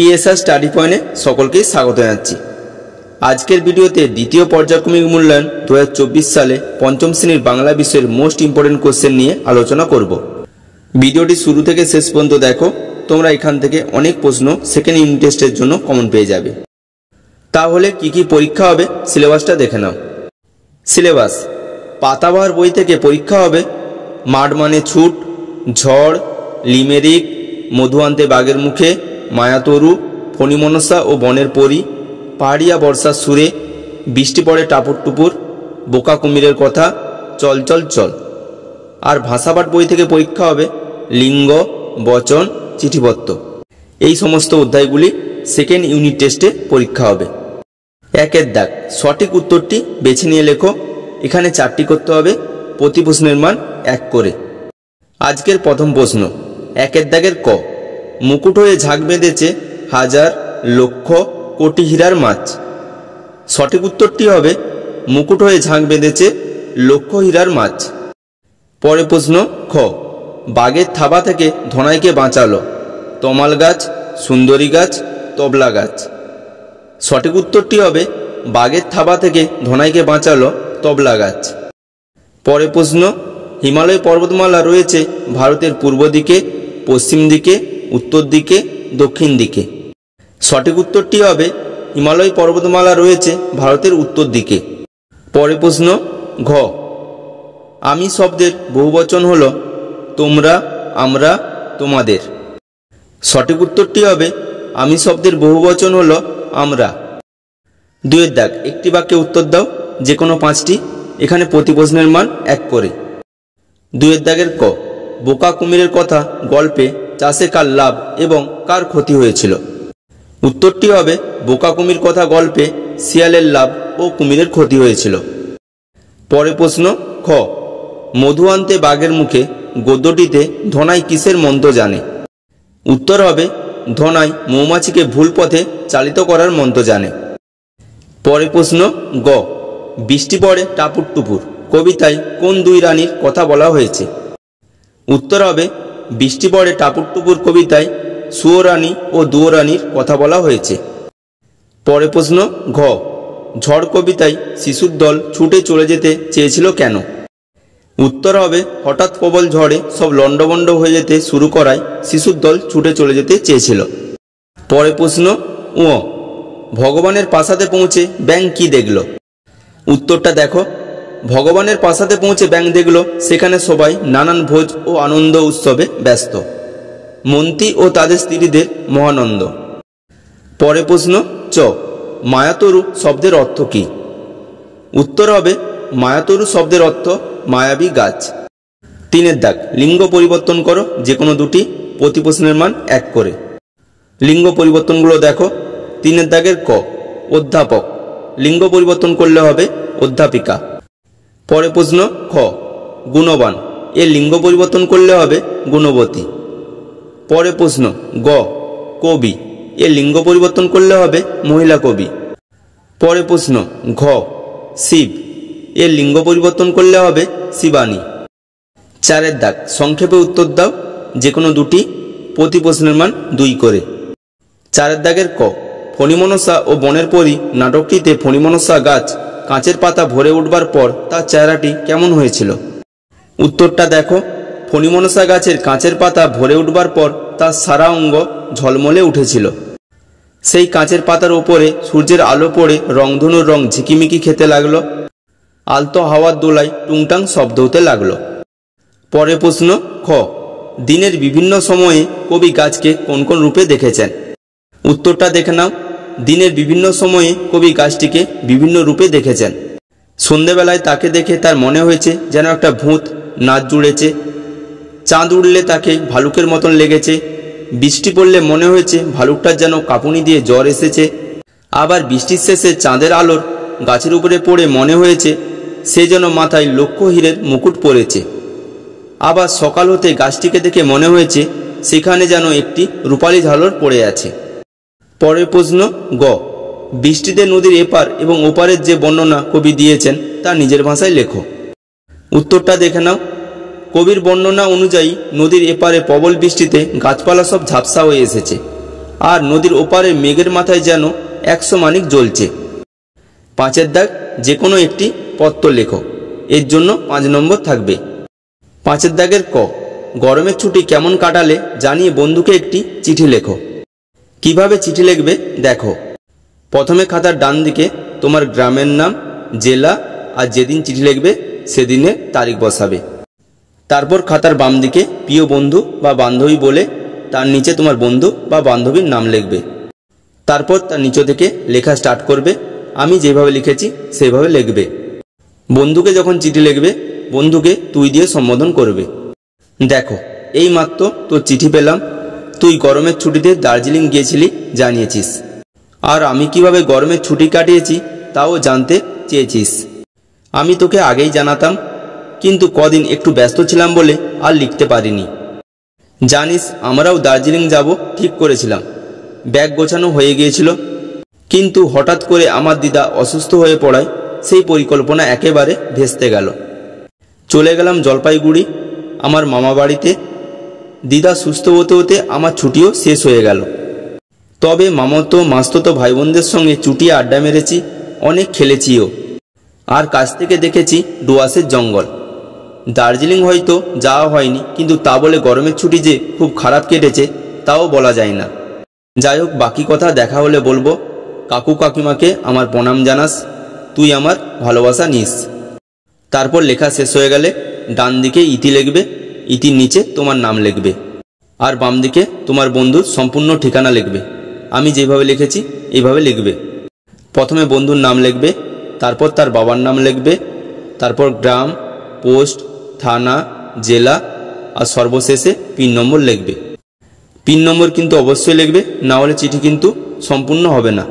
TSR study পয়েন্টে সকলকে স্বাগত জানাচ্ছি। আজকের ভিডিওতে দ্বিতীয় পর্যায়ক্রমিক মূল্যায়ন 2024 সালে পঞ্চম শ্রেণীর বাংলা বিষয়ের মোস্ট ইম্পর্টেন্ট কোশ্চেন নিয়ে আলোচনা করব। ভিডিওটি শুরু থেকে শেষ পর্যন্ত দেখো, তোমরা এখান থেকে অনেক প্রশ্ন সেকেন্ড ইউনিট টেস্টের জন্য কমন পেয়ে যাবে। তাহলে কি কি পরীক্ষা হবে সিলেবাসটা দেখে নাও। সিলেবাস: পাতাবাহার বই থেকে পরীক্ষা হবে মাঠ মানে ছুট, ঝড়, লিমেরিক, মধু আনতে বাঘের মুখে, মায়াতরু, ফণিমনসা ও বনের পরী, পাহাড়িয়া বর্ষার সুরে, বৃষ্টি পড়ে টাপুর টুপুর, বোকা কুমিরের কথা, চল চল চল। আর ভাষাপাঠ বই থেকে পরীক্ষা হবে লিঙ্গ, বচন, চিঠিপত্র। এই সমস্ত অধ্যায়গুলি সেকেন্ড ইউনিট টেস্টে পরীক্ষা হবে। একের দাগ, সঠিক উত্তরটি বেছে নিয়ে লেখো। এখানে 4টি করতে হবে, প্রতি প্রশ্নের মান 1 করে। আজকের প্রথম প্রশ্ন, একের দাগের ক, মুকুট হয়ে ঝাঁক বেঁধেছে হাজার লক্ষ কোটি হীরার মাছ। সঠিক উত্তরটি হবে মুকুট হয়ে ঝাঁক বেঁধেছে লক্ষ হীরার মাছ। পরের প্রশ্ন খ, বাঘের থাবা থেকে ধনাইকে বাঁচালো তমাল গাছ, সুন্দরী গাছ, তবলা গাছ। সঠিক উত্তরটি হবে বাঘের থাবা থেকে ধনাইকে বাঁচালো তবলা গাছ। পরের প্রশ্ন, হিমালয় পর্বতমালা রয়েছে ভারতের পূর্ব দিকে, পশ্চিম দিকে, উত্তর দিকে, দক্ষিণ দিকে। সঠিক উত্তরটি হবে হিমালয় পর্বতমালা রয়েছে ভারতের উত্তর দিকে। পরের প্রশ্ন ঘ, আমি শব্দের বহুবচন হল তোমরা, আমরা, তোমাদের। সঠিক উত্তরটি হবে আমি শব্দের বহুবচন হল আমরা। 2 দাগ, একটি বাক্যে উত্তর দাও, যে কোনো 5টি। এখানে প্রতি প্রশ্নের মান 1 করে। 2 দাগের ক, বোকা কুমিরের কথা গল্পে চাষে কার লাভ এবং কার ক্ষতি হয়েছিল। উত্তরটি হবে বোকা কুমির কথা গল্পে শিয়ালের লাভ ও কুমিরের ক্ষতি হয়েছিল। পরের প্রশ্ন খ, মধু আনতে বাঘের মুখে গদ্যটিতে ধনাই কিসের মন্ত্র জানে। উত্তর হবে ধনাই মৌমাছিকে ভুল পথে চালিত করার মন্ত্র জানে। পরের প্রশ্ন গ, বৃষ্টি পড়ে টাপুর টুপুর কবিতায় কোন 2 রানীর কথা বলা হয়েছে। উত্তর হবে বৃষ্টি পড়ে টাপুর টুপুর কবিতায় সুয়োরানী ও দুয়োরানীর কথা বলা হয়েছে। পরের প্রশ্ন ঘ, ঝড় কবিতায় শিশুর দল ছুটে চলে যেতে চেয়েছিল কেন। উত্তর হবে হঠাৎ প্রবল ঝড়ে সব লণ্ডভণ্ড হয়ে যেতে শুরু করায় শিশুর দল ছুটে চলে যেতে চেয়েছিল। পরের প্রশ্ন ও, ভগবানের প্রাসাদে পৌঁছে ব্যাঙ কি দেখল। উত্তরটা দেখো, ভগবানের প্রাসাদে পৌঁছে ব্যাঙ দেখল সেখানে সবাই নানান ভোজ ও আনন্দ উৎসবে ব্যস্ত। মন্ত্রী ও তাদের স্ত্রীদের মহানন্দ। পরের প্রশ্ন চ, মায়াতরু শব্দের অর্থ কী। উত্তর হবে মায়াতরু শব্দের অর্থ মায়াবী গাছ। 3 দাগ, লিঙ্গ পরিবর্তন করো, যে কোনো 2টি, প্রতি প্রশ্নের মান 1 করে। লিঙ্গ পরিবর্তনগুলো দেখো। 3 দাগের ক, অধ্যাপক, লিঙ্গ পরিবর্তন করলে হবে অধ্যাপিকা। পরের প্রশ্ন খ, গুণবান, এর লিঙ্গ পরিবর্তন করলে হবে গুণবতী। পরের প্রশ্ন গ, কবি, এর লিঙ্গ পরিবর্তন করলে হবে মহিলা কবি। পরের প্রশ্ন ঘ, শিব, এর লিঙ্গ পরিবর্তন করলে হবে শিবানী। 4 দাগ, সংক্ষেপে উত্তর দাও, যে কোনো 2টি, প্রতি প্রশ্নের মান 2 করে। 4 দাগের ক, ফণিমনসা ও বনের পরী নাটকটিতে ফণিমনসা গাছ কাঁচের পাতা ভরে উঠবার পর তার চেহারাটি কেমন হয়েছিল। উত্তরটা দেখো, ফণিমনসা গাছের কাঁচের পাতা ভরে উঠবার পর তার সারা অঙ্গ ঝলমলে উঠেছিল। সেই কাঁচের পাতার ওপরে সূর্যের আলো পড়ে রংধনুর রং ঝিকিমিকি খেতে লাগলো। আলতো হাওয়ার দোলায় টুংটাং শব্দ হতে লাগলো। পরের প্রশ্ন খ, দিনের বিভিন্ন সময়ে কবি গাছকে কোন কোন রূপে দেখেছেন। উত্তরটা দেখে নাও। দিনের বিভিন্ন সময়ে কবি গাছটিকে বিভিন্ন রূপে দেখেছেন। সন্ধেবেলায় তাকে দেখে তার মনে হয়েছে যেন একটা ভূত নাচ জুড়েছে। চাঁদ উড়লে তাকে ভালুকের মতন লেগেছে। বৃষ্টি পড়লে মনে হয়েছে ভালুকটার যেন কাঁপুনি দিয়ে জ্বর এসেছে। আবার বৃষ্টির শেষে চাঁদের আলোর গাছের উপরে পড়ে মনে হয়েছে সে যেন মাথায় লক্ষ হীরের মুকুট পরেছে। আবার সকাল হতে গাছটিকে দেখে মনে হয়েছে সেখানে যেন একটি রূপালী ঝালর পড়ে আছে। পরের প্রশ্ন গ, বৃষ্টিতে নদীর এপার এবং ওপারের যে বর্ণনা কবি দিয়েছেন তা নিজের ভাষায় লেখো। উত্তরটা দেখে নাও। কবির বর্ণনা অনুযায়ী নদীর এপারে প্রবল বৃষ্টিতে গাছপালা সব ঝাপসা হয়ে এসেছে। আর নদীর ওপারে মেঘের মাথায় যেন 100 মানিক জ্বলছে। 5 দাগ যে কোনো একটি পত্র লেখো, এর জন্য 5 নম্বর থাকবে। 5 দাগের ক, গরমের ছুটি কেমন কাটালে জানিয়ে বন্ধুকে একটি চিঠি লেখো। কিভাবে চিঠি লিখবে দেখো। প্রথমে খাতার ডান দিকে তোমার গ্রামের নাম, জেলা আর যেদিন চিঠি লিখবে সেদিনের তারিখ বসাবে। তারপর খাতার বাম দিকে প্রিয় বন্ধু বা বান্ধবী বলে তার নিচে তোমার বন্ধু বা বান্ধবীর নাম লিখবে। তারপর তার নিচে থেকে লেখা স্টার্ট করবে। আমি যেভাবে লিখেছি সেভাবে লিখবে। বন্ধুকে যখন চিঠি লিখবে বন্ধুকে তুই দিয়ে সম্বোধন করবে। দেখো এই মাত্র তোর চিঠি পেলাম, তুই গরমের ছুটিতে দার্জিলিং গিয়েছিলি জানিয়েছিস, আর আমি কিভাবে গরমের ছুটি কাটিয়েছি তাও জানতে চেয়েছিস। আমি তোকে আগেই জানাতাম, কিন্তু কদিন একটু ব্যস্ত ছিলাম বলে আর লিখতে পারিনি। জানিস আমরাও দার্জিলিং যাব ঠিক করেছিলাম, ব্যাগ গোছানো হয়ে গিয়েছিল, কিন্তু হঠাৎ করে আমার দিদা অসুস্থ হয়ে পড়ায় সেই পরিকল্পনা একেবারে ভেস্তে গেল। চলে গেলাম জলপাইগুড়ি আমার মামা বাড়িতে। দিদা সুস্থ হতে হতে আমার ছুটিও শেষ হয়ে গেল। তবে মামাতো মাস্তুতো ভাই বোনদের সঙ্গে চুটিয়ে আড্ডা মেরেছি, অনেক খেলেছিও, আর কাছ থেকে দেখেছি ডুয়ার্সের জঙ্গল। দার্জিলিং হয়তো যাওয়া হয়নি, কিন্তু তা বলে গরমের ছুটি যে খুব খারাপ কেটেছে তাও বলা যায় না। যাই হোক, বাকি কথা দেখা হলে বলবো। কাকু কাকিমাকে আমার প্রণাম জানাস, তুই আমার ভালোবাসা নিস। তারপর লেখা শেষ হয়ে গেলে ডান দিকে ইতি লিখবে, ইতির নিচে তোমার নাম লিখবে, আর বাম দিকে তোমার বন্ধুর সম্পূর্ণ ঠিকানা লিখবে। আমি যেভাবে লিখেছি এইভাবে লিখবে। প্রথমে বন্ধুর নাম লিখবে, তারপর তার বাবার নাম লিখবে, তারপর গ্রাম, পোস্ট, থানা, জেলা, আর সর্বশেষে পিন নম্বর লিখবে। পিন নম্বর কিন্তু অবশ্যই লিখবে, না হলে চিঠি কিন্তু সম্পূর্ণ হবে না।